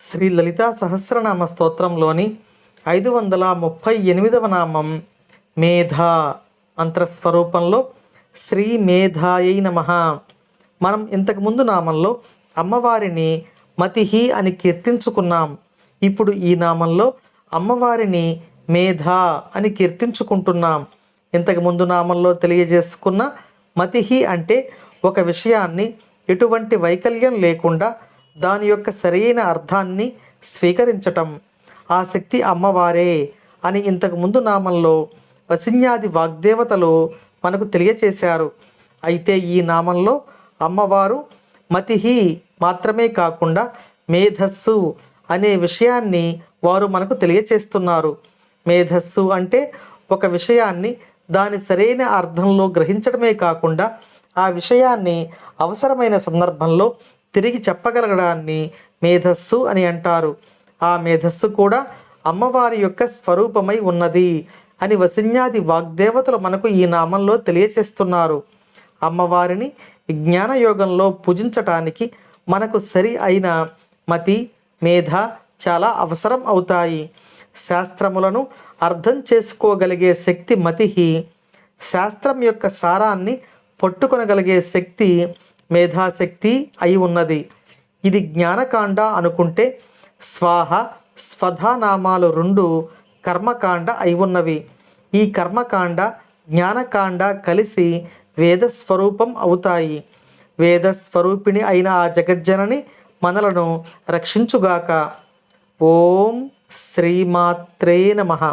శ్రీ లలితా సహస్రనామ స్తోత్రంలోని 538వ నామం మేధ. మంత్రస్వరూపంలో శ్రీ మేధాయై నమః. మనం ఇంతకుముందు నామంలో అమ్మవారిని మతిహి అని కీర్తించుకున్నాం. ఇప్పుడు ఈ నామంలో అమ్మవారిని మేధ అని కీర్తించుకుంటున్నాం. ఇంతకుముందు నామంలో తెలియజేసుకున్న మతిహి అంటే ఒక విషయాన్ని ఎటువంటి వైకల్యం లేకుండా దాని యొక్క సరైన అర్థాన్ని స్వీకరించటం. ఆ శక్తి అమ్మవారే అని ఇంతకుముందు నామంలో వసిన్యాది వాగ్దేవతలు మనకు తెలియచేశారు. అయితే ఈ నామంలో అమ్మవారు మతిహి మాత్రమే కాకుండా మేధస్సు అనే విషయాన్ని వారు మనకు తెలియచేస్తున్నారు. మేధస్సు అంటే ఒక విషయాన్ని దాని సరైన అర్థంలో గ్రహించడమే కాకుండా ఆ విషయాన్ని అవసరమైన సందర్భంలో తిరిగి చెప్పగలగడాన్ని మేధస్సు అని అంటారు. ఆ మేధస్సు కూడా అమ్మవారి యొక్క స్వరూపమై ఉన్నది అని వసిన్యాది వాగ్దేవతలు మనకు ఈ నామంలో తెలియచేస్తున్నారు. అమ్మవారిని జ్ఞానయోగంలో పూజించటానికి మనకు సరి అయిన మతి, మేధ చాలా అవసరం అవుతాయి. శాస్త్రములను అర్థం చేసుకోగలిగే శక్తి మతిహి, శాస్త్రం యొక్క సారాన్ని పట్టుకొనగలిగే శక్తి మేధాశక్తి అయి ఉన్నది. ఇది జ్ఞానకాండ అనుకుంటే స్వాహ స్వధా నామాలు రెండు కర్మకాండ అయి ఉన్నవి. ఈ కర్మకాండ జ్ఞానకాండ కలిసి వేదస్వరూపం అవుతాయి. వేదస్వరూపిణి అయిన ఆ జగజ్జనని మనలను రక్షించుగాక. ఓం శ్రీమాత్రే నమః.